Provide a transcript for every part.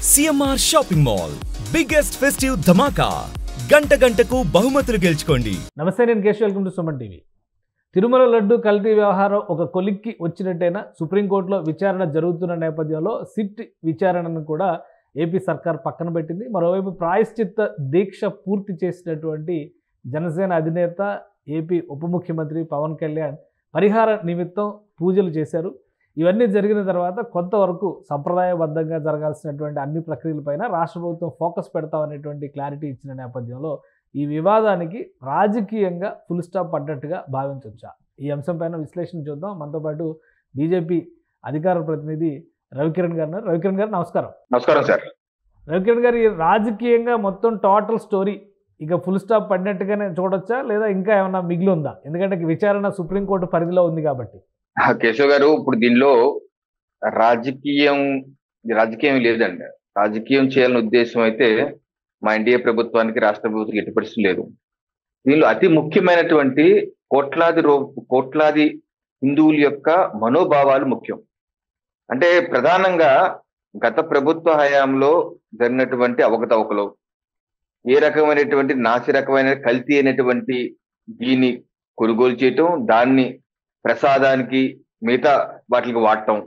CMR shopping mall biggest festive ధమాకా గంట గంటకు బహుమతులు గెలుచుకోండి. నమస్తే, నేను Keshav. Welcome to Suman TV. Tirumala laddu కల్తీ వ్యవహారం ఒక కొలిక్కి వచ్చినట్టేనా సుప్రీంకోర్టులో విచారణ జరుగుతున్న నేపథ్యంలో సిట్ విచారణను కూడా ఏపీ సర్కార్ పక్కన పెట్టింది. మరోవైపు ప్రాయశ్చిత్త దీక్ష పూర్తి చేసినటువంటి జనసేన అధినేత ఏపీ ఉప ముఖ్యమంత్రి పవన్ కళ్యాణ్ పరిహార నిమిత్తం పూజలు చేశారు. ఇవన్నీ జరిగిన తర్వాత కొంతవరకు సంప్రదాయబద్ధంగా జరగాల్సినటువంటి అన్ని ప్రక్రియలపైన రాష్ట్ర ప్రభుత్వం ఫోకస్ పెడతామనేటువంటి క్లారిటీ ఇచ్చిన నేపథ్యంలో ఈ వివాదానికి రాజకీయంగా ఫుల్ స్టాప్ పడ్డట్టుగా భావించవచ్చా? ఈ అంశంపైన విశ్లేషణ చూద్దాం. మనతో పాటు బీజేపీ అధికార ప్రతినిధి రవికిరణ్ గారు. రవికిరణ్ గారు నమస్కారం. నమస్కారం సార్. రవికిరణ్ గారు, ఈ రాజకీయంగా మొత్తం టోటల్ స్టోరీ ఇక ఫుల్ స్టాప్ పడినట్టుగానే చూడొచ్చా, లేదా ఇంకా ఏమన్నా మిగిలి ఉందా? ఎందుకంటే విచారణ సుప్రీంకోర్టు పరిధిలో ఉంది కాబట్టి. కేశవ్ గారు, ఇప్పుడు దీనిలో రాజకీయం లేదండి. రాజకీయం చేయాలనే ఉద్దేశం అయితే మా ఎన్డీఏ ప్రభుత్వానికి, రాష్ట్ర ప్రభుత్వానికి ఎట్టి పరిస్థితి లేదు. దీనిలో అతి ముఖ్యమైనటువంటి కోట్లాది హిందువుల యొక్క మనోభావాలు ముఖ్యం. అంటే ప్రధానంగా గత ప్రభుత్వ హయాంలో జరిగినటువంటి అవకతవకలు, ఏ రకమైనటువంటి రకమైన కల్తీ అయినటువంటి దీన్ని కొనుగోలు చేయటం, దాన్ని ప్రసాదానికి మిగతా వాటికి వాడటం,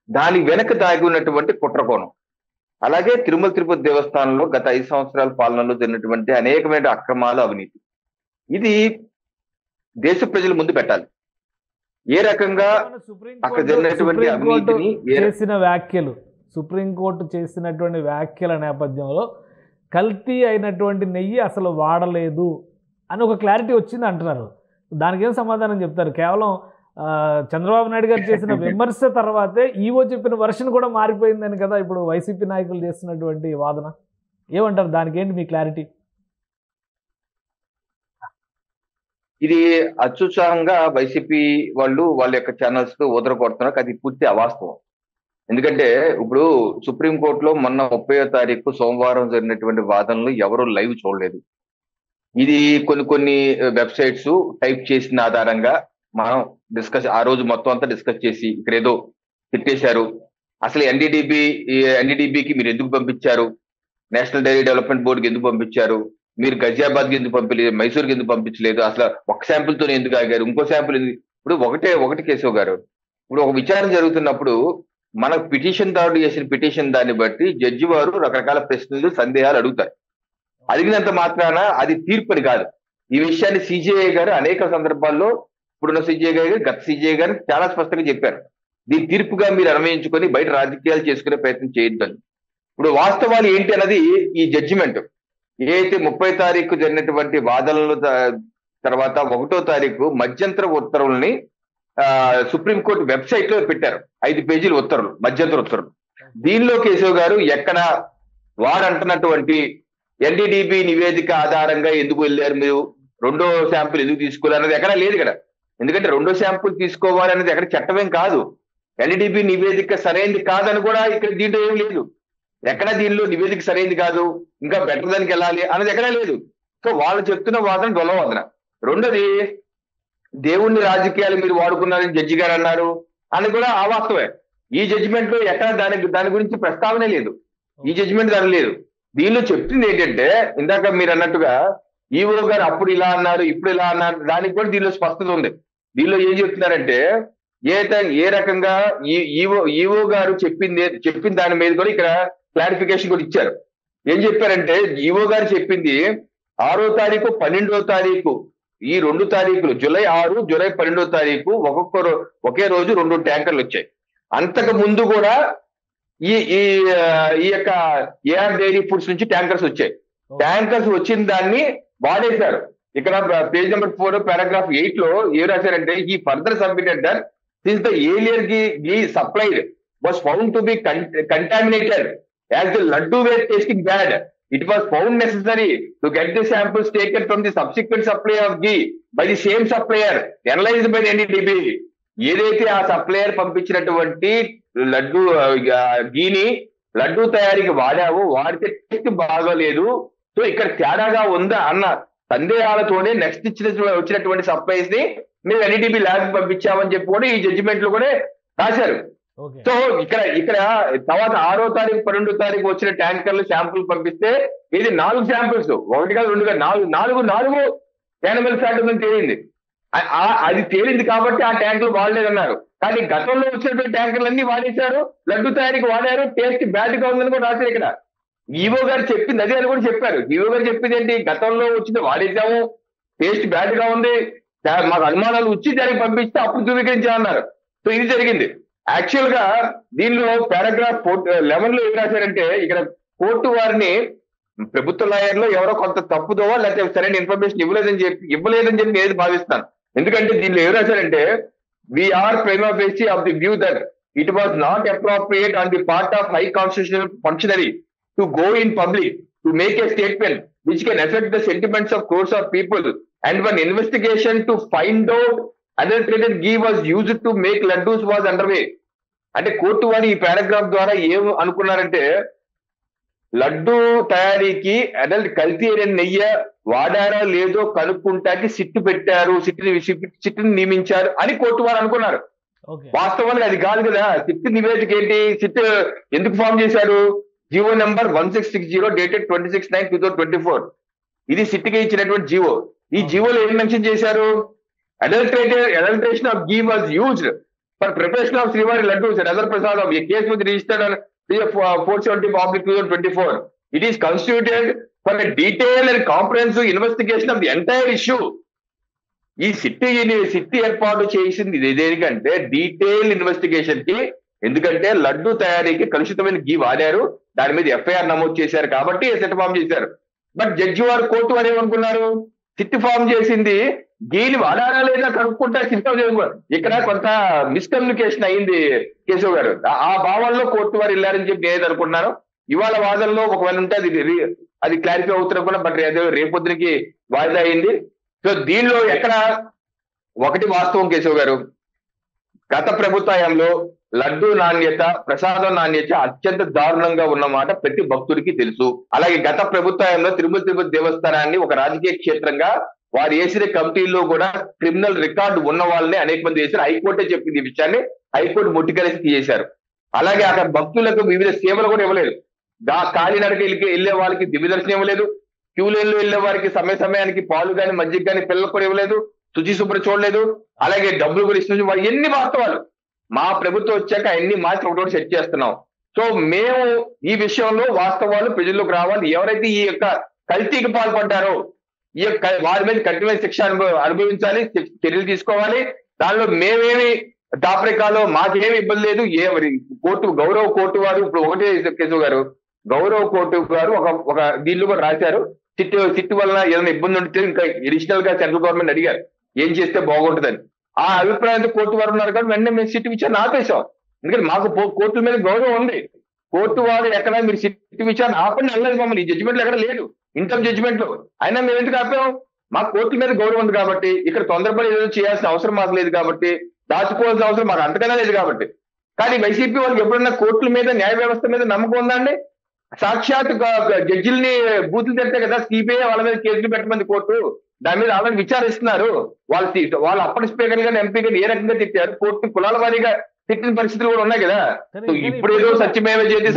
దాని వెనక దాగి ఉన్నటువంటి కుట్రకోణం. అలాగే తిరుమల తిరుపతి దేవస్థానంలో గత 5 సంవత్సరాల పాలనలో జరిగినటువంటి అనేకమైన అక్రమాలు, అవినీతి, ఇది దేశ ప్రజల ముందు పెట్టాలి. ఏ రకంగా అక్కడ జరిగినటువంటి అవినీతిని చేసిన వ్యాఖ్యలు, సుప్రీంకోర్టు చేసినటువంటి వ్యాఖ్యల నేపథ్యంలో కల్తీ అయినటువంటి నెయ్యి అసలు వాడలేదు అని ఒక క్లారిటీ వచ్చింది అంటున్నారు. దానికి ఏం సమాధానం చెప్తారు? కేవలం చంద్రబాబు నాయుడు గారు చేసిన విమర్శ తర్వాతే ఈవో చెప్పిన వర్షన్ కూడా మారిపోయిందని కదా ఇప్పుడు వైసీపీ నాయకులు చేస్తున్నటువంటి వాదన. ఏమంటారు? దానికి ఏంటి మీ క్లారిటీ? ఇది అత్యుత్సాహంగా వైసీపీ వాళ్ళ యొక్క ఛానల్స్ తో కొడుతున్నారు. అది పూర్తి అవాస్తవం. ఎందుకంటే ఇప్పుడు సుప్రీంకోర్టులో మొన్న 30వ తారీఖు సోమవారం జరిగినటువంటి వాదనలు ఎవరు లైవ్ చూడలేదు. ఇది కొన్ని వెబ్సైట్స్ టైప్ చేసిన ఆధారంగా మనం ఆ రోజు మొత్తం అంతా డిస్కస్ చేసి ఇక్కడ ఏదో తిట్టేశారు. అసలు ఎన్డీడీబీకి మీరు ఎందుకు పంపించారు, నేషనల్ డైరీ డెవలప్మెంట్ బోర్డుకి ఎందుకు పంపించారు, మీరు గజియాబాద్కి ఎందుకు పంపించలేదు, మైసూర్కి ఎందుకు పంపించలేదు, అసలు ఒక శాంపుల్తోనే ఎందుకు ఆగారు, ఇంకో శాంపుల్ ఎందుకు? ఇప్పుడు ఒకటి కేశవ్ గారు, ఇప్పుడు ఒక విచారణ జరుగుతున్నప్పుడు మనకు పిటిషన్ దారుడు చేసిన పిటిషన్ దాన్ని బట్టి జడ్జి వారు రకరకాల ప్రశ్నలు, సందేహాలు అడుగుతారు. అడిగినంత మాత్రాన అది తీర్పుని కాదు. ఈ విషయాన్ని సిజేఐ గారు అనేక సందర్భాల్లో, ఇప్పుడున్న సిజేఐ గారు, గత సిజేఐ గారు చాలా స్పష్టంగా చెప్పారు. దీని తీర్పుగా మీరు అన్వయించుకొని బయట రాజకీయాలు చేసుకునే ప్రయత్నం చేయొద్దని. ఇప్పుడు వాస్తవాలు ఏంటి అన్నది ఈ జడ్జిమెంట్ ఏదైతే 30వ తారీఖు జరిగినటువంటి వాదనల తర్వాత 1వ తారీఖు మధ్యంతర ఉత్తర్వుల్ని సుప్రీంకోర్టు వెబ్సైట్ లో పెట్టారు. 5 పేజీల ఉత్తర్వులు, మధ్యంతర ఉత్తర్వులు. దీనిలో కేశవ్ గారు ఎక్కడ వారంటున్నటువంటి ఎన్డీడీబీ నివేదిక ఆధారంగా ఎందుకు వెళ్ళారు, మీరు రెండో శాంపుల్ ఎందుకు తీసుకోవాలి అన్నది ఎక్కడా లేదు ఇక్కడ. ఎందుకంటే రెండో శాంపుల్ తీసుకోవాలి అనేది ఎక్కడ చట్టమేం కాదు. ఎన్డీడీబీ నివేదిక సరైనది కాదని కూడా ఇక్కడ దీంట్లో ఏం లేదు. ఎక్కడ దీనిలో నివేదిక సరైనది కాదు, ఇంకా బెటర్ దానికి వెళ్ళాలి అన్నది ఎక్కడా లేదు. సో వాళ్ళు చెప్తున్న వాదన దొల్లవాదన. రెండోది, దేవుణ్ణి రాజకీయాలు మీరు వాడుకున్నారని జడ్జి గారు అన్నారు అని కూడా అవాస్తవే. ఈ జడ్జిమెంట్ లో ఎక్కడ దాని గురించి ప్రస్తావనే లేదు. ఈ జడ్జిమెంట్ దాని లేదు. దీనిలో చెప్తుంది ఏంటంటే, ఇందాక మీరు అన్నట్టుగా ఈవో గారు అప్పుడు ఇలా అన్నారు, ఇప్పుడు ఇలా అన్నారు, దానికి కూడా దీనిలో స్పష్టత ఉంది. దీనిలో ఏం చెప్తున్నారంటే, ఏ రకంగా ఈవో గారు చెప్పిన దాని మీద కూడా ఇక్కడ క్లారిఫికేషన్ కూడా ఇచ్చారు. ఏం చెప్పారంటే, ఈవో గారు చెప్పింది 6వ తారీఖు 12వ తారీఖు, ఈ 2 తారీఖులు, జూలై 6, జూలై 12వ తారీఖు ఒకే రోజు 2 ట్యాంకర్లు వచ్చాయి. అంతకు ముందు కూడా ఈ యొక్క ఏఆర్ డైరీ ఫుడ్స్ నుంచి ట్యాంకర్స్ వచ్చాయి. ట్యాంకర్స్ వచ్చిన దాన్ని వాడేశారు. ఇక్కడ పేజ్ నెంబర్ 4 పారాగ్రాఫ్ 8 లో ఏం రాశారంటే, ఈ further submitted that since the earlier ghee supplied was found to be contaminated as the laddu were tasting bad, it was found necessary to get the samples taken from the subsequent supply of ghee by the same supplier analyzed by the NDDB. ఏదైతే ఆ supplier పంపించినటువంటి ఘీని లడ్డూ తయారీకి వాడితే taste బాగోలేదు, so ఇక్కడ తేడాగా ఉందా అన్న సందేహాలతోనే నెక్స్ట్ వచ్చినటువంటి సప్లైస్ ని మేము ఎన్డీడీబీ ల్యాబ్ పంపించామని చెప్పి కూడా ఈ జడ్జిమెంట్ లో కూడా రాశారు. సో ఇక్కడ తర్వాత 6వ తారీఖు 12వ తారీఖు వచ్చిన ట్యాంకర్లు శాంపుల్ పంపిస్తే ఇది 4 శాంపుల్స్, 1 కాదు 2 కాదు 4 యానిమల్ ఫ్యాట్ ఉందని తేలింది. అది తేలింది కాబట్టి ఆ ట్యాంకులు వాడలేదన్నారు. కానీ గతంలో వచ్చినటువంటి ట్యాంకర్లు అన్ని వాడేశారు, లడ్డు తయారీకి వాడారు, టేస్ట్ బ్యాడ్ గా ఉందని కూడా రాశారు. ఇక్కడ ఈవో గారు చెప్పింది అదే అని కూడా చెప్పారు. ఈవో గారు చెప్పింది ఏంటి, గతంలో వచ్చింది వాడేసాము, టేస్ట్ బ్యాడ్ గా ఉంది, మాకు అనుమానాలు వచ్చి దానికి పంపిస్తే అప్పుడు ధృవీకరించామన్నారు. సో ఇది జరిగింది. యాక్చువల్ గా దీనిలో పారాగ్రాఫ్ 11 లో ఏం రాశారంటే, ఇక్కడ కోర్టు వారిని ప్రభుత్వ లాయర్లో ఎవరో కొంత తప్పుదోవా లేకపోతే సరైన ఇన్ఫర్మేషన్ ఇవ్వలేదని చెప్పి నేను భావిస్తాను. ఎందుకంటే దీనిలో ఏం రాశారంటే, we are prima facie of the view that it was not appropriate on the part of high constitutional functionary to go in public to make a statement which can affect the sentiments of course of people and one investigation to find out adulterated ghee was used to make laddoos was under way. అంటే court వారు ఈ paragraph ద్వారా ఏం అనుకున్నారంటే, లడ్డు తయారీకి adult కల్తీ అయిన నెయ్యి వాడారా లేదో కనుక్కుంటాకి సిట్టు పెట్టారు, సిట్టుని నియమించారు అని కోర్టు వారు అనుకున్నారు. వాస్తవానికి అది కాదు కదా. సిట్టు నివేదిక ఏంటి, సిట్టు ఎందుకు ఫామ్ చేశారు, జీవో నెంబర్ 1660 డేటెడ్ 26/9/2024. ఇది సిట్టుకి ఇచ్చినటువంటి జీవో. ఈ జీవోలో ఏం మెన్షన్ చేశారు, adulteration of ghee was used for preparation of శ్రీవారి లడ్డూస్ అండ్ అదర్ ప్రసాదం. ఈ case with registered on 470/2024. It is constituted for a detailed and comprehensive investigation of the entire issue. ఈ సిట్టి ఏర్పాటు చేసింది దేనికంటే డీటెయిల్ ఇన్వెస్టిగేషన్ కి. ఎందుకంటే లడ్డు తయారీకి కలుషితమైన ఘీ వాడారు, దాని మీద ఎఫ్ఐఆర్ నమోదు చేశారు కాబట్టి సిట్ ఫామ్ చేశారు. బట్ జడ్జి వారు కోర్టు వారు ఏమనుకున్నారు, సిట్ ఫామ్ చేసింది ఘీని వాడారా లేదా కనుక్కుంటా సిస్టమ్. ఇక్కడ కొంత మిస్కమ్యూనికేషన్ అయింది కేశవ్ గారు. ఆ భావనలో కోర్టు వారు వెళ్ళారని చెప్పి నేను అనుకుంటున్నాను. ఇవాళ వాదనలో ఒకవేళ ఉంటే అది క్లారిఫై అవుతున్నా కూడా, బట్ రేపొద్దునికి వాయిదా అయింది. సో దీనిలో ఎక్కడ ఒకటి వాస్తవం కేశవ్ గారు, గత ప్రభుత్వంలో లడ్డు నాణ్యత, ప్రసాదం నాణ్యత అత్యంత దారుణంగా ఉన్నమాట ప్రతి భక్తుడికి తెలుసు. అలాగే గత ప్రభుత్వంలో తిరుపతి దేవస్థానాన్ని ఒక రాజకీయ క్షేత్రంగా వారు వేసిన కమిటీల్లో కూడా క్రిమినల్ రికార్డు ఉన్న వాళ్ళని అనేక మంది వేశారు. హైకోర్టే చెప్పింది ఈ విషయాన్ని, హైకోర్టు ముట్టికలేసి తీసేశారు. అలాగే అక్కడ భక్తులకు వివిధ సేవలు కూడా ఇవ్వలేదు. కాలినడక వెళ్ళే వాళ్ళకి దివ్య దర్శనం ఇవ్వలేదు, క్యూ లైన్ లో వెళ్ళే వారికి సమయానికి పాలు కానీ మజ్జిగ కానీ పిల్లలకు కూడా ఇవ్వలేదు, శుచి శుభ్ర చూడలేదు, అలాగే డబ్బులు కూడా ఇస్తున్నారు. ఎన్ని వాస్తవాలు మా ప్రభుత్వం వచ్చాక అన్ని మార్చి ఒకటి సెట్ చేస్తున్నాం. సో మేము ఈ విషయంలో వాస్తవాలు ప్రజల్లోకి రావాలి. ఎవరైతే ఈ యొక్క కల్తీకి పాల్పడ్డారో ఈ యొక్క వారి మీద కఠినమైన శిక్ష అనుభవించాలి, చర్యలు తీసుకోవాలి. దానిలో మేమేమి దాపరికాలో మాకేమి ఇబ్బంది లేదు. గౌరవ కోర్టు వారు ఇప్పుడు ఒకటే కేశవ్ గారు, గౌరవ కోర్టు గారు ఒక దీనిలో కూడా రాశారు, సిట్టు వలన ఏదైనా ఇబ్బంది ఉంటే ఇంకా అడిషనల్ గా సెంట్రల్ గవర్నమెంట్ అడిగారు ఏం చేస్తే బాగుంటుందని. ఆ అభిప్రాయంతో కోర్టు వారు ఉన్నారు కానీ వెంటనే మేము సిట్టు విచారణ ఆపేశాం. ఎందుకంటే మాకు కోర్టుల మీద గౌరవం ఉంది. కోర్టు వారు ఎక్కడ మీరు సిట్టు విచారణ ఆపండి అనలేదు మమ్మల్ని. ఈ జడ్జిమెంట్లు ఎక్కడ లేదు, ఇన్కమ్ జడ్జిమెంట్ లో. అయినా మేము ఎందుకు ఆపాం, మాకు కోర్టుల మీద గౌరవం ఉంది కాబట్టి, ఇక్కడ తొందరపడి ఏదో చేయాల్సిన అవసరం మాకు లేదు కాబట్టి, దాచుకోవాల్సిన అవసరం మాకు అంతకన్నా లేదు కాబట్టి. కానీ వైసీపీ వాళ్ళకి ఎప్పుడన్నా కోర్టుల మీద న్యాయ వ్యవస్థ మీద నమ్మకం ఉందండి? సాక్షాత్ జడ్జిల్ని బూతులు తెస్తే కదా సిబిఐ వాళ్ళ మీద కేసులు పెట్టమంది కోర్టు. దాని మీద వాళ్ళని విచారిస్తున్నారు. వాళ్ళ అప్పటి స్పీకర్ గాని ఎంపీ గాని ఏ రకంగా తిట్టారు, కోర్టు కులాల వారీగా తిట్టిన పరిస్థితులు కూడా ఉన్నాయి కదా. ఇప్పుడు ఏదో సత్యమేవ చేసి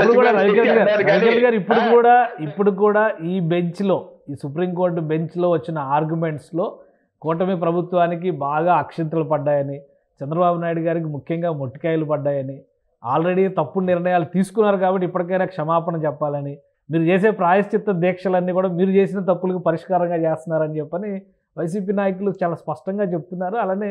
ఇప్పుడు కూడా ఈ బెంచ్ లో, ఈ సుప్రీంకోర్టు బెంచ్ లో వచ్చిన ఆర్గ్యుమెంట్స్ లో కూటమి ప్రభుత్వానికి బాగా అక్షింతలు పడ్డాయని, చంద్రబాబు నాయుడు గారికి ముఖ్యంగా మొట్టికాయలు పడ్డాయని, ఆల్రెడీ తప్పుడు నిర్ణయాలు తీసుకున్నారు కాబట్టి ఇప్పటికైనా క్షమాపణ చెప్పాలని, మీరు చేసే ప్రాయశ్చిత్త దీక్షలన్నీ కూడా మీరు చేసిన తప్పులకు పరిష్కారంగా చేస్తున్నారని చెప్పని వైసీపీ నాయకులు చాలా స్పష్టంగా చెప్తున్నారు. అలానే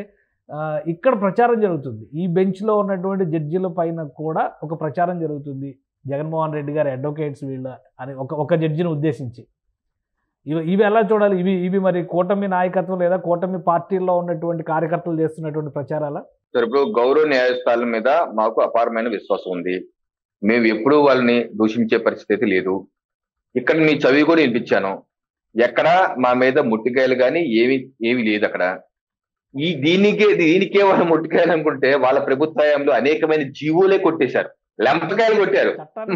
ఇక్కడ ప్రచారం జరుగుతుంది. ఈ బెంచ్లో ఉన్నటువంటి జడ్జీల పైన కూడా ఒక ప్రచారం జరుగుతుంది. జగన్మోహన్ రెడ్డి గారి అడ్వకేట్స్ వీళ్ళ అని ఒక జడ్జిని ఉద్దేశించి. ఇవి ఎలా చూడాలి? ఇవి మరి కూటమి నాయకత్వం లేదా కూటమి పార్టీల్లో ఉన్నటువంటి కార్యకర్తలు చేస్తున్నటువంటి ప్రచారాల? ఇప్పుడు గౌరవ న్యాయస్థానాల మీద మాకు అపారమైన విశ్వాసం ఉంది. మేము ఎప్పుడూ వాళ్ళని దూషించే పరిస్థితి లేదు. ఇక్కడ మీ చదివి కూడా వినిపించాను. ఎక్కడ మా మీద ముట్టికాయలు కానీ ఏమి లేదు అక్కడ. దీనికే వాళ్ళ ముట్టికాయలు అనుకుంటే వాళ్ళ ప్రభుత్వంలో అనేకమైన జీవోలే కొట్టేశారు, లెంపకాయలు కొట్టారు.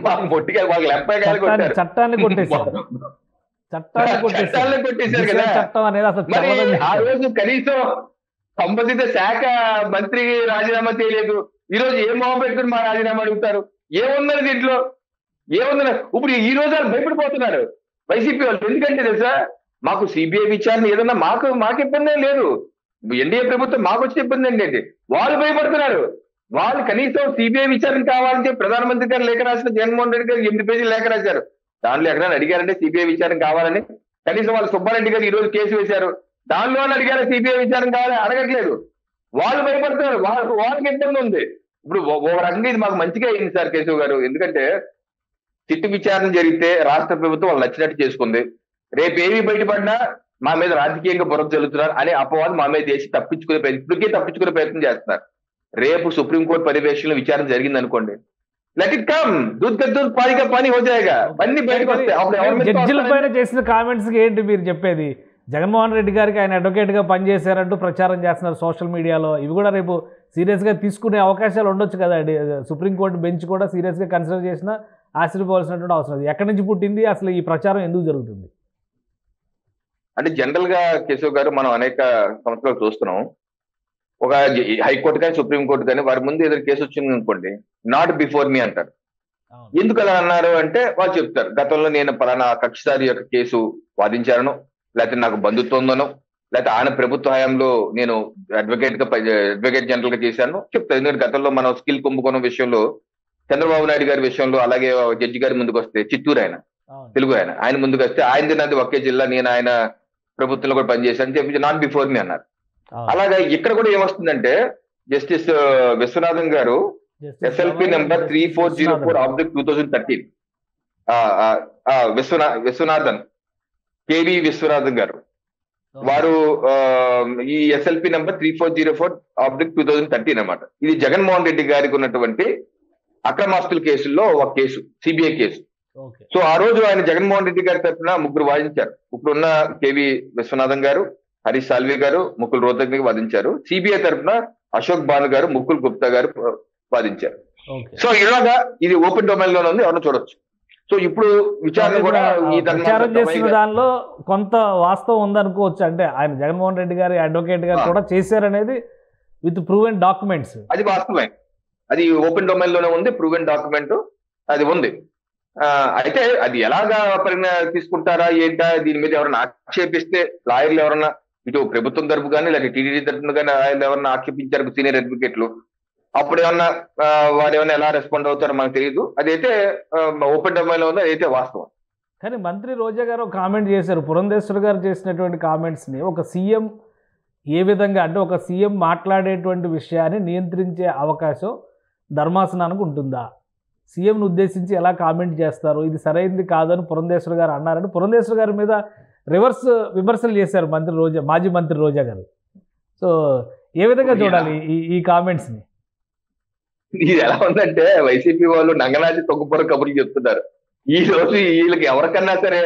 మా ముట్టికాయలు వాళ్ళకి లెంపకాయలు కొట్టారు, చట్టాన్ని కొట్టేశారు కదా. మరి ఆ రోజు కనీసం సంబంధిత శాఖ మంత్రి రాజీనామా చేయలేదు, ఈ రోజు ఏం మొహం పెట్టుకుని మా రాజీనామా అడుగుతారు? ఏమున్నది దీంట్లో? ఏముంది? ఇప్పుడు ఈ రోజు వాళ్ళు భయపడిపోతున్నారు వైసీపీ వాళ్ళు. ఎందుకంటే తెలుసా, మాకు సిబిఐ విచారణ ఏదన్నా మాకు ఇబ్బంది ఏం లేదు. ఎన్డీఏ ప్రభుత్వం మాకు వచ్చిన ఇబ్బంది ఏంటంటే వాళ్ళు భయపడుతున్నారు. వాళ్ళు కనీసం సిబిఐ విచారణ కావాలంటే ప్రధానమంత్రి గారు లేఖ రాసిన జగన్మోహన్ రెడ్డి గారు 8 పేజీలు లేఖ రాశారు. దానిలో ఎక్కడైనా అడిగారంటే సిబిఐ విచారణ కావాలని? కనీసం వాళ్ళు సుబ్బారెడ్డి గారు ఈ రోజు కేసు వేశారు, దానిలో అడిగారు సిబిఐ విచారణ కావాలని? అడగట్లేదు. వాళ్ళు భయపడుతున్నారు. వాళ్ళకి ఇబ్బంది ఉంది. ఇప్పుడు ఒక రకంగా ఇది మాకు మంచిగా అయింది సార్ కేశవ్ గారు. ఎందుకంటే సిట్టు విచారణ జరిగితే రాష్ట్ర ప్రభుత్వం వాళ్ళు నచ్చినట్టు చేసుకుంది. రేపు ఏమి బయటపడినా మా మీద రాజకీయంగా బురద జల్లుతున్నారు అనే అపవాదం మా మీద చేసి ఇప్పటికే తప్పించుకునే ప్రయత్నం చేస్తున్నారు. రేపు సుప్రీంకోర్టు పర్యవేక్షణలో విచారణ జరిగింది అనుకోండి, లెట్ ఇట్ కమ్, దూద్ కా దూద్ పానీ కా పానీ హో జాయేగా, అన్ని బయటకు వస్తాయి. అప్పుడు జడ్జిల పైన చేసిన కామెంట్స్ కి ఏంటి మీరు చెప్పేది? జగన్మోహన్ రెడ్డి గారికి ఆయన అడ్వకేట్ గా పనిచేశారంటూ ప్రచారం చేస్తున్నారు సోషల్ మీడియాలో. ఇవి కూడా రేపు సీరియస్ గా తీసుకునే అవకాశాలు ఉండొచ్చు కదా. సుప్రీంకోర్టు బెంచ్ కూడా సీరియస్ గా కన్సిడర్ చేసినా ఆశ్చర్యపోవాల్సినటువంటి అవసరం లేదు. ఎక్కడి నుంచి పుట్టింది అసలు ఈ ప్రచారం, ఎందుకు జరుగుతుంది? అంటే జనరల్ గా కేశవ్ గారు మనం అనేక సంవత్సరాలు చూస్తున్నాం. ఒక హైకోర్టు కానీ సుప్రీంకోర్టు కానీ వారి ముందు ఏదైనా కేసు వచ్చింది అనుకోండి, నాట్ బిఫోర్ మీ అంటారు. ఎందుకు అలా అన్నారు అంటే వాళ్ళు చెప్తారు, గతంలో నేను పలానా కక్షిదారి యొక్క కేసు వాదించాను, లేకపోతే నాకు బంధుత్వం ఉందనో, లేకపోతే ఆయన ప్రభుత్వ హయాంలో నేను అడ్వకేట్ జనరల్ గా చేశాను చెప్తారు. ఎందుకంటే గతంలో మనం స్కిల్ కుంభకోణం విషయంలో చంద్రబాబు నాయుడు గారి విషయంలో, అలాగే జడ్జి గారి ముందుకు వస్తే చిత్తూరు తెలుగు ఆయన ముందుకు వస్తే ఆయనది నాది ఒకే జిల్లా, నేను ఆయన ప్రభుత్వంలో కూడా పనిచేశాను చెప్పి నాట్ బిఫోర్ మీ అన్నారు. అలాగే ఇక్కడ కూడా ఏమొస్తుందంటే జస్టిస్ విశ్వనాథన్ గారు SLP number 3404/2013 Viswanathan K V Viswanathan గారు వారు ఈ ఎస్ఎల్పి నెంబర్ 3404/2013 అన్నమాట. ఇది జగన్మోహన్ రెడ్డి గారికి ఉన్నటువంటి అక్రమాస్తుల కేసుల్లో ఒక కేసు, సిబిఐ కేసు. సో ఆ రోజు ఆయన జగన్మోహన్ రెడ్డి గారి తరఫున 3 వాదించారు. ఇప్పుడున్న కేవి విశ్వనాథన్ గారు, హరీష్ సాల్వే గారు, ముకుల్ రోహతగి వాదించారు. సిబిఐ తరఫున అశోక్ భాను గారు, ముకుల్ గుప్తా గారు వాదించారు. సో ఇలాగా ఇది ఓపెన్ డొమైన్ లోనే ఉంది, ఎవరైనా చూడొచ్చు. సో ఇప్పుడు విచారణ కూడా విచారణ చేసిన దానిలో కొంత వాస్తవం ఉందనుకోవచ్చు. అంటే ఆయన జగన్మోహన్ రెడ్డి గారి అడ్వకేట్ గారు కూడా చేశారనేది విత్ ప్రూవెన్ డాక్యుమెంట్స్. అది వాస్తవమే, అది ఓపెన్ డొమైన్ లోనే ఉంది, ప్రూవెన్ డాక్యుమెంట్ అది ఉంది. అయితే అది ఎలాగా తీసుకుంటారా ఏంటా, దీని మీద ఎవరైనా ఆక్షేపిస్తే లాయర్లు ఎవరన్నా ఇటు ప్రభుత్వం తరపు కానీ లేకపోతే టీడీడీ తరపున కానీ లాయర్లు ఎవరన్నా ఆక్షేపించారు సీనియర్ అడ్వకేట్లు, అప్పుడు ఏమన్నా వారు ఏమన్నా ఎలా రెస్పాండ్ అవుతారో మనకు తెలియదు. అదైతే ఓపెన్ డొమైన్ లో ఉంది, అదైతే వాస్తవం. కానీ మంత్రి రోజా గారు కామెంట్ చేశారు, పురంధేశ్వర్ గారు చేసినటువంటి కామెంట్స్ ని ఒక సీఎం ఏ విధంగా, అంటే ఒక సీఎం మాట్లాడేటువంటి విషయాన్ని నియంత్రించే అవకాశం ధర్మాసనానికి ఉంటుందా, సీఎంను ఉద్దేశించి ఎలా కామెంట్ చేస్తారు, ఇది సరైనది కాదని పురంధేశ్వర్ గారు అన్నారని పురంధేశ్వర్ గారి మీద రివర్స్ విమర్శలు చేశారు మాజీ మంత్రి రోజా గారు. సో ఏ విధంగా చూడాలి ఈ కామెంట్స్ ని? ఇది ఎలా ఉందంటే వైసీపీ వాళ్ళు నంగనాచి తొక్కుపొర కబుర్లు చెప్తున్నారు. ఈ రోజు వీళ్ళకి ఎవరికన్నా సరే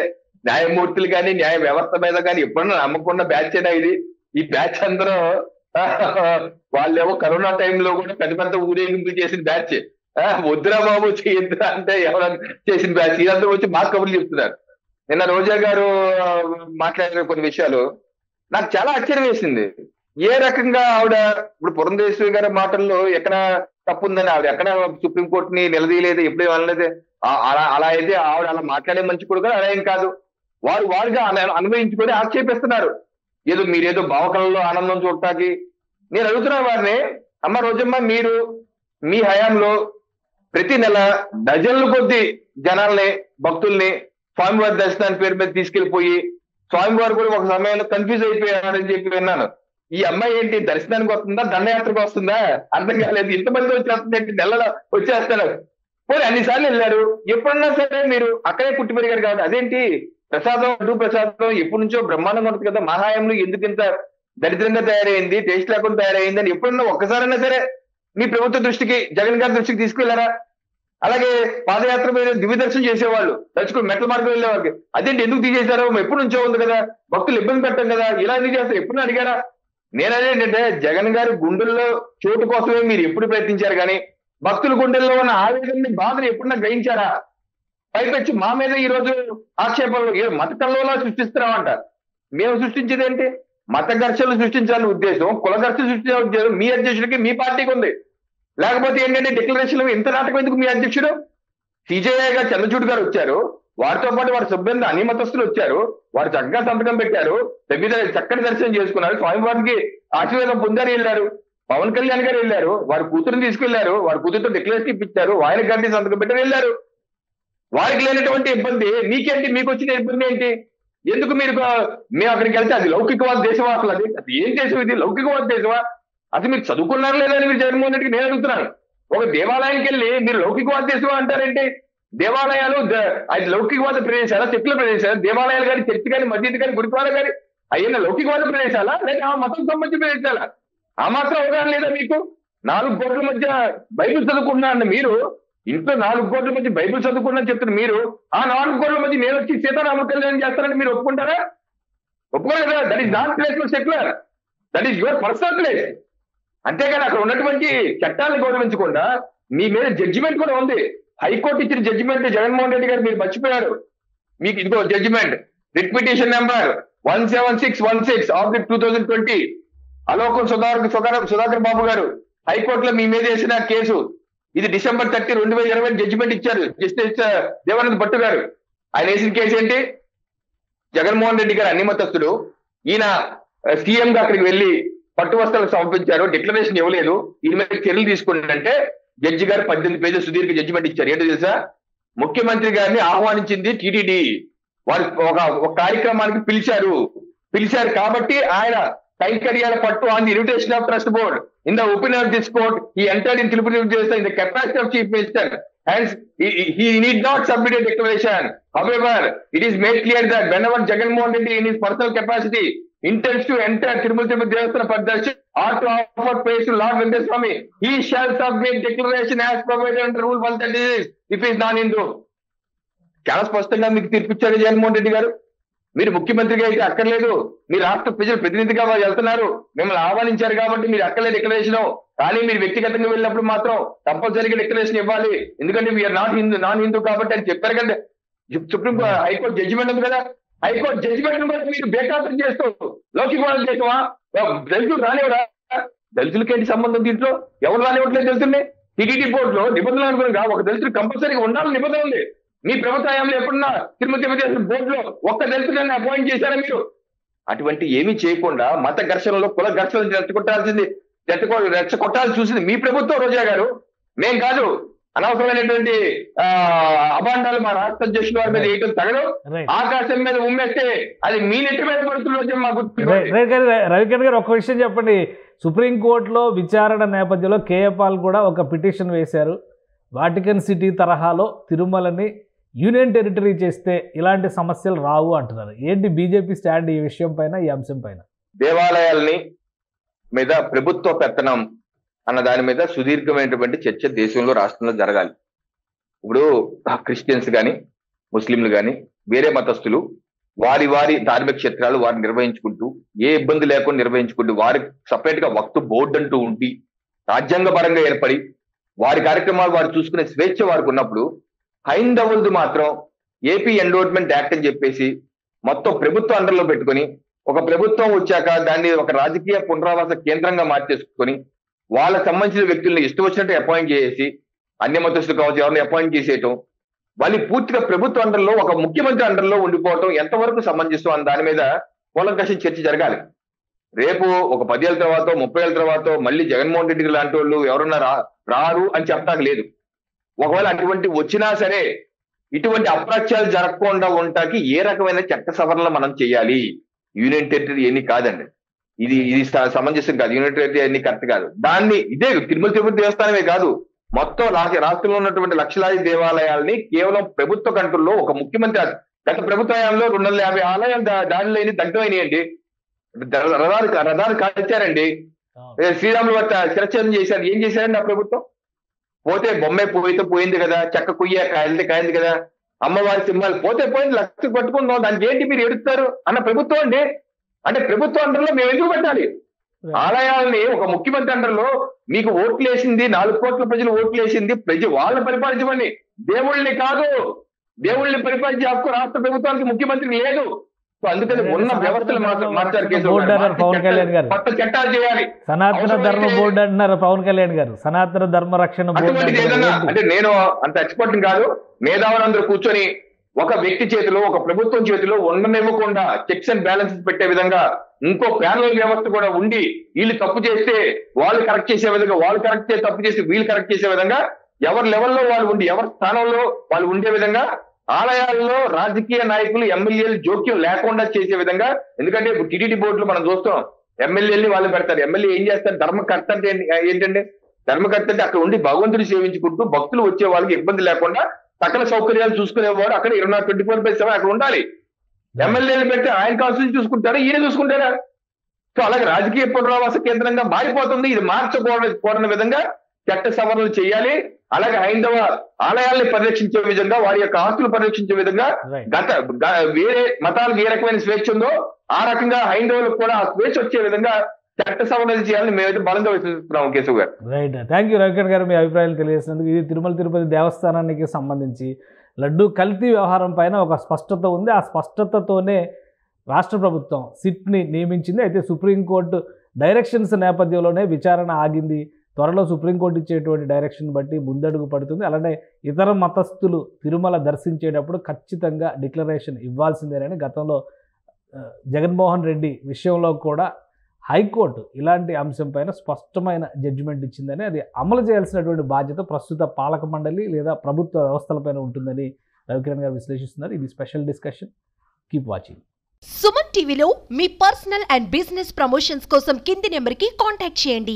న్యాయమూర్తులు కానీ న్యాయ వ్యవస్థ మీద కానీ ఎప్పుడన్నా నమ్మకుండా బ్యాచ్ అయినా ఇది. ఈ బ్యాచ్ అందరూ వాళ్ళేమో కరోనా టైంలో కూడా పెద్ద పెద్ద ఊరేగింపులు చేసిన బ్యాచ్, వద్దురా బాబు చేయొద్దురా అంటే ఎవరైనా చేసిన బ్యాచ్, ఇదంతా వచ్చి మా కబుర్లు చెప్తున్నారు. నిన్న రోజా గారు మాట్లాడిన కొన్ని విషయాలు నాకు చాలా ఆశ్చర్యం వేసింది. ఏ రకంగా ఆవిడ ఇప్పుడు పురంధేశ్వరి గారి మాటల్లో ఎక్కడ తప్పు ఉందని, ఆవిడ ఎక్కడ సుప్రీంకోర్టుని నిలదీయలేదు, ఎప్పుడూ అనలేదు. అలా అయితే ఆవిడ అలా మాట్లాడే మంచి కూడా అలా ఏం కాదు, వారుగా అనుభవించుకొని ఆక్షేపిస్తున్నారు. ఏదో మీరేదో భావకళలో ఆనందం చూడటానికి. నేను అడుగుతున్నా వారిని, అమ్మ రోజమ్మ, మీరు మీ హయాంలో ప్రతి నెల డజన్ల కొద్ది జనాల్ని, భక్తుల్ని స్వామివారి దర్శనాన్ని పేరు మీద తీసుకెళ్లిపోయి స్వామివారు కూడా ఒక సమయంలో కన్ఫ్యూజ్ అయిపోయారని చెప్పి విన్నాను. ఈ అమ్మాయి ఏంటి దర్శనానికి వస్తుందా, దండయాత్రకు వస్తుందా అర్థం కాలేదు. ఇంతమంది వచ్చేస్తుందంటే నెలలో వచ్చేస్తారు. పోనీ అన్నిసార్లు వెళ్ళారు, ఎప్పుడన్నా సరే మీరు అక్కడే పుట్టి పెరిగారు కాబట్టి అదేంటి ప్రసాదం ఎప్పటి నుంచో బ్రహ్మాండంగా ఉంటుంది కదా, మా హయాంలో ఎందుకు ఇంత దరిద్రంగా తయారైంది, టేస్ట్ లేకుండా తయారైంది అని ఎప్పుడన్నా ఒక్కసారైనా సరే మీ ప్రభుత్వ దృష్టికి, జగన్ గారి దృష్టికి తీసుకెళ్లారా? అలాగే పాదయాత్ర మీద దివ్య దర్శనం చేసేవాళ్ళు, తలుచుకుని మెట్ల మార్గం వెళ్ళేవాళ్ళకి అదేంటి ఎందుకు తీసేశారు, ఎప్పటి నుంచో ఉంది కదా, భక్తులు ఇబ్బంది పెట్టాం కదా, ఇలా ఎందుకు చేస్తారు ఎప్పుడు అడిగారా? నేను అదేంటంటే జగన్ గారి గుండెల్లో చోటు కోసమే మీరు ఎప్పుడు ప్రయత్నించారు కానీ భక్తుల గుండెల్లో ఉన్న ఆవేదనని, బాధను ఎప్పుడన్నా గ్రహించారా? పైపెచ్చి మా మీద ఈ రోజు ఆక్షేపణలు మత కల్లోలా సృష్టిస్తున్నామంట. మేము సృష్టించేది ఏంటి? మత ఘర్షణలు సృష్టించాలని ఉద్దేశం, కుల ఘర్షణ సృష్టించాలని ఉద్దేశం మీ అధ్యక్షుడికి, మీ పార్టీకి ఉంది. లేకపోతే ఏంటంటే డిక్లరేషన్ ఇంత నాటకం ఎందుకు మీ అధ్యక్షుడు? సిజేఐగా చంద్రచూడ్ గారు వచ్చారు, వారితో పాటు వారి సిబ్బంది అన్ని మతస్థులు వచ్చారు, వారు చక్కగా సంతకం పెట్టారు, చక్కని దర్శనం చేసుకున్నారు, స్వామివారికి ఆశీర్వాదం పొందారు, వెళ్ళారు. పవన్ కళ్యాణ్ గారు వెళ్ళారు, వారి కూతురుని తీసుకెళ్లారు, వారి కూతురుతో డిక్లరేషన్ ఇప్పించారు, ఆయన గారిని సంతకం పెట్టారు, వెళ్ళారు. వారికి లేనటువంటి ఇబ్బంది మీకేంటి? మీకు వచ్చిన ఇబ్బంది ఏంటి? ఎందుకు మీరు మేము అక్కడికి వెళ్తే అది లౌకికవాద దేశమా? అసలు అది ఏం దేశం ఇది? లౌకికవాద దేశమా? అసలు మీరు చదువుకున్నారు లేదని మీరు జగన్మోహన్ రెడ్డికి నేను అడుగుతున్నాను. ఒక దేవాలయానికి వెళ్ళి మీరు లౌకికవాద దేశమా అంటారేంటి? దేవాలయాలు అది లౌకికవాద ప్రదేశాలా, సెక్యులర్ ప్రదేశాలా? దేవాలయాలు కానీ, చర్చి కానీ, మసీదు కానీ, గురుద్వారా కానీ అయినా లౌకికవాద ప్రదేశాలా, లేదా ఆ మతం సంబంధించిన ప్రదేశాలా? ఆ మాత్రం అవగాహన లేదా మీకు? 4 కోట్ల మధ్య బైబిల్ చదువుకుంటున్నా మీరు, ఇంట్లో 4 కోట్ల మధ్య బైబిల్ చదువుకున్నా చెప్తున్నారు మీరు, ఆ 4 కోట్ల మధ్య నేను వచ్చి సీతారామ కళ్యాణం చేస్తానని మీరు ఒప్పుకుంటారా? ఒప్పుకోలేదు కదా. That is not place for secular, that is your personal place. అంతేగాని అక్కడ ఉన్నటువంటి చట్టాలను గౌరవించకుండా మీ మీద జడ్జిమెంట్ కూడా ఉంది. హైకోర్టు ఇచ్చిన జడ్జిమెంట్ జగన్మోహన్ రెడ్డి గారు మీరు మర్చిపోయారు. మీకు ఇదిగో judgement, writ petition number 17616/2020, Alokam Sudhakar Babu గారు హైకోర్టులో మీ మీద వేసిన కేసు. ఇది December 30, 2020 జడ్జిమెంట్ ఇచ్చారు జస్టిస్ దేవానంద్ భట్టు గారు. ఆయన వేసిన కేసు ఏంటి? జగన్మోహన్ రెడ్డి గారు అన్ని మతస్థుడు, ఈయన సీఎం గా అక్కడికి వెళ్లి పట్టు వస్త్రాలు సమర్పించారు, డిక్లరేషన్ ఇవ్వలేదు, ఈయన మీద చర్యలు తీసుకుంటే జడ్జి గారు 18 పేజీల సుదీర్ఘ జడ్జిమెంట్ ఇచ్చారు. ఏంటో తెలుసా? ముఖ్యమంత్రి గారిని ఆహ్వానించింది టీటీడీ, వారు ఒక కార్యక్రమానికి పిలిచారు కాబట్టి ఆయన కైంకర్యాల పట్టు on the invitation of trust board. In the opinion of this court he entered in Tirupati in the capacity of chief minister, hence he need not submit a declaration. However, it is made clear that whenever Jagan Mohan Reddy in his personal capacity intends to enter Tirupati Devasthanam for darshan or to offer praise to Lord Venkateswara Swami, he shall submit declaration as provided under Rule 136 if he is non-Hindu. చాలా స్పష్టంగా మీకు తీర్పిచ్చారు జగన్మోహన్ రెడ్డి గారు. మీరు ముఖ్యమంత్రిగా అయితే అక్కర్లేదు, మీ రాష్ట్ర ప్రజల ప్రతినిధిగా వారు వెళ్తున్నారు, మిమ్మల్ని ఆహ్వానించారు కాబట్టి మీరు అక్కర్లేదు డిక్లరేషన్. కానీ మీరు వ్యక్తిగతంగా వెళ్ళినప్పుడు మాత్రం కంపల్సరీగా డిక్లరేషన్ ఇవ్వాలి, ఎందుకంటే వీఆర్ నాన్ హిందూ కాబట్టి అని చెప్పారు కదా. సుప్రీం హైకోర్టు జడ్జిమెంట్ ఉంది కదా, హైకోర్టు జడ్జిమెంట్ కూడా మీరు బేఖాతరు చేస్తూ లౌకికవాద దేశమా? దళితులు రానివరా? దళితులకి ఏంటి సంబంధం దీంట్లో? ఎవరు రానివ్వట్లేదు దళితుల్ని? టీటీడీ బోర్డులో నిబంధనలు అనుగుణంగా ఒక దళితులు కంపల్సరీగా ఉండాలని నిబంధన ఉంది. మీ ప్రభుత్వ హయాంలో ఎప్పుడున్నా తిరుమతి బోర్డులో ఒక్క దళితులని అపాయింట్ చేశారా మీరు? అటువంటి ఏమీ చేయకుండా మత ఘర్షణలో, కుల ఘర్షణలు రెచ్చగొట్టాల్సి చూసింది మీ ప్రభుత్వం, రోజా గారు, మేం కాదు. అనవసరమైనటువంటి అభాండాలు మా రాష్ట్ర అధ్యక్షుల వారి మీద వేయటం తగదు. ఆకాశం మీద ఉమ్మేస్తే అది మీ నెట్టి మీద పడుతున్న రోజు మాకు. రవికిరణ్ గారు, ఒక విషయం చెప్పండి. సుప్రీంకోర్టులో విచారణ నేపథ్యంలో కేఏ పాల్ కూడా ఒక పిటిషన్ వేశారు. వాటికన్ సిటీ తరహాలో తిరుమలని యూనియన్ టెరిటరీ చేస్తే ఇలాంటి సమస్యలు రావు అంటున్నారు. ఏంటి బీజేపీ స్టాండ్ ఈ విషయం పైన, ఈ అంశం పైన? దేవాలయాల్ని మీద ప్రభుత్వ పెత్తనం అన్న దాని మీద సుదీర్ఘమైనటువంటి చర్చ దేశంలో, రాష్ట్రంలో జరగాలి. ఇప్పుడు క్రిస్టియన్స్ కానీ, ముస్లింలు కానీ, వేరే మతస్థులు వారి ధార్మిక క్షేత్రాలు వారు నిర్వహించుకుంటూ, ఏ ఇబ్బంది లేకుండా నిర్వహించుకుంటూ, వారికి సపరేట్ గా వక్తు బోర్డు అంటూ ఉండి రాజ్యాంగ పరంగా ఏర్పడి వారి కార్యక్రమాలు వారు చూసుకునే స్వేచ్ఛ వారికి ఉన్నప్పుడు, హైందవులది మాత్రం ఏపీ ఎండోర్మెంట్ యాక్ట్ అని చెప్పేసి మొత్తం ప్రభుత్వం అండర్లో పెట్టుకొని, ఒక ప్రభుత్వం వచ్చాక దాన్ని ఒక రాజకీయ పునరావాస కేంద్రంగా మార్చేసుకొని వాళ్ళకి సంబంధించిన వ్యక్తుల్ని ఇష్టం వచ్చినట్టు అపాయింట్ చేసి, అన్య మతస్థులు కావచ్చు ఎవరిని అపాయింట్ చేసేయటం, వాళ్ళు పూర్తిగా ప్రభుత్వ అండర్లో, ఒక ముఖ్యమంత్రి అండర్లో ఉండిపోవటం ఎంతవరకు సమంజసం అని దాని మీద కూలంకషం చర్చ జరగాలి. రేపు ఒక 10 ఏళ్ళ తర్వాత, 30 ఏళ్ళ తర్వాత మళ్ళీ జగన్మోహన్ రెడ్డి లాంటి వాళ్ళు ఎవరన్నా రారు అని చెప్పడానికి లేదు. ఒకవేళ అటువంటి వచ్చినా సరే ఇటువంటి అప్రాచ్యాలు జరగకుండా ఉండటానికి ఏ రకమైన చట్ట సవరణలు మనం చేయాలి? యూనియన్ టెరిటరీ ఎన్ని కాదండి, ఇది సమంజసం కాదు. యూనియన్ టెరిటరీ అన్ని కరెక్ట్ కాదు. దాన్ని ఇదే తిరుపతి దేవస్థానమే కాదు, మొత్తం రాష్ట్రంలో ఉన్నటువంటి లక్షలాది దేవాలయాల్ని కేవలం ప్రభుత్వ కంట్రోల్లో ఒక ముఖ్యమంత్రి, గత ప్రభుత్వ హయాంలో 250 ఆలయాలు దానిలో దగ్ధమైనాయండి, రథాలు కాల్చారండి, శ్రీరాములు వారి శిరచ్ఛేదం చేశారు. ఏం చేశారండి ఆ ప్రభుత్వం? పోతే బొమ్మే పోయింది కదా, చెక్క కుయ్య కాయింది కదా, అమ్మవారి సింహాలు పోతే పోయింది, లక్షలు పట్టుకుందాం, దానికి ఏంటి మీరు ఎడుస్తారు అన్న ప్రభుత్వం అండి. అంటే ప్రభుత్వం అండర్లో మేము ఎందుకు పెట్టాలి ఆలయాలని? ఒక ముఖ్యమంత్రి అండర్లో మీకు ఓట్లు వేసింది 4 కోట్ల ప్రజలు ఓట్లు వేసింది వాళ్ళని పరిపాలించమని, దేవుళ్ళని కాదు. దేవుళ్ళని పరిపాలించే హక్కు రాష్ట్ర ప్రభుత్వానికి, ముఖ్యమంత్రికి లేదు. సో అందుకని ఉన్న వ్యవస్థలు మార్చారు బోర్డు అన్నారు పవన్ కళ్యాణ్ గారు. కొత్త చట్టాలు చేయాలి. సనాతన ధర్మ బోర్డు అంటున్నారు పవన్ కళ్యాణ్ గారు. సనాతన ధర్మ రక్షణ బోర్డు అంటే నేను అంత ఎక్స్పర్ట్ కాదు. మేధావులందరూ కూర్చొని ఒక వ్యక్తి చేతిలో ఒక ప్రభుత్వం చేతిలో ఉండనివ్వకుండా చెక్స్ అండ్ బ్యాలెన్సెస్ పెట్టే విధంగా ఇంకో ప్యానల్ వ్యవస్థ కూడా ఉండి వీళ్ళు తప్పు చేస్తే వాళ్ళు కరెక్ట్ చేసే విధంగా, వాళ్ళు కరెక్ట్ చేసి తప్పు చేసి వీళ్ళు కరెక్ట్ చేసే విధంగా, ఎవరి లెవెల్లో వాళ్ళు ఉండి ఎవరి స్థానంలో వాళ్ళు ఉండే విధంగా, ఆలయాల్లో రాజకీయ నాయకులు ఎమ్మెల్యేలు జోక్యం లేకుండా చేసే విధంగా. ఎందుకంటే ఇప్పుడు టీటీడీ బోర్డులు మనం చూస్తాం, ఎమ్మెల్యేని వాళ్ళు పెడతారు. ఎమ్మెల్యే ఏం చేస్తారు? ధర్మకర్త అంటే ఏంటంటే, ధర్మకర్త అంటే అక్కడ ఉండి భగవంతుని సేవించుకుంటూ భక్తులు వచ్చే వాళ్ళకి ఇబ్బంది లేకుండా సకల సౌకర్యాలు చూసుకునేవాడు అక్కడ 24/7 అక్కడ ఉండాలి. ఎమ్మెల్యేలు పెడితే ఆయన కాన్స్టిట్యూషన్ చూసుకుంటారా, ఈయన చూసుకుంటారా? సో అలాగే రాజకీయ పునరావాస కేంద్రంగా మారిపోతుంది. ఇది మార్చకూడని విధంగా చట్ట సవరణలు చేయాలి. అలాగే హైందవ ఆలయాల్ని పరిరక్షించే విధంగా, వారి యొక్క ఆస్తులు పరిరక్షించే విధంగా, వేరే మతాలకు ఏ రకమైన స్వేచ్ఛ ఉందో ఆ రకంగా హైందవులకు కూడా ఆ స్వేచ్ఛ వచ్చే విధంగా చట్ట సవరణలు చేయాలని మేమైతే బలంగా విశ్వసిస్తున్నాం కేశవ్ గారు. రైట్, థ్యాంక్ యూ రవికిరణ్ గారు మీ అభిప్రాయాలు తెలియజేసినందుకు. ఇది తిరుమల తిరుపతి దేవస్థానానికి సంబంధించి లడ్డూ కల్తీ వ్యవహారం పైన ఒక స్పష్టత ఉంది. ఆ స్పష్టతతోనే రాష్ట్ర ప్రభుత్వం సిట్ని నియమించింది. అయితే సుప్రీంకోర్టు డైరెక్షన్స్ నేపథ్యంలోనే విచారణ ఆగింది. త్వరలో సుప్రీంకోర్టు ఇచ్చేటువంటి డైరెక్షన్ బట్టి ముందడుగు పడుతుంది. అలానే ఇతర మతస్థులు తిరుమల దర్శించేటప్పుడు ఖచ్చితంగా డిక్లరేషన్ ఇవ్వాల్సిందేనని గతంలో జగన్మోహన్ రెడ్డి విషయంలో కూడా హైకోర్టు ఇలాంటి అంశంపైన స్పష్టమైన జడ్జిమెంట్ ఇచ్చిందని, అది అమలు చేయాల్సినటువంటి బాధ్యత ప్రస్తుత పాలక మండలి లేదా ప్రభుత్వ వ్యవస్థలపైన ఉంటుందని రవికిరణ్ గారు విశ్లేషిస్తున్నారు. ఇది special discussion. Keep watching. Suman టీవీలో మీ పర్సనల్ అండ్ బిజినెస్ ప్రమోషన్స్ కోసం కింది నెంబర్కి కాంటాక్ట్ చేయండి.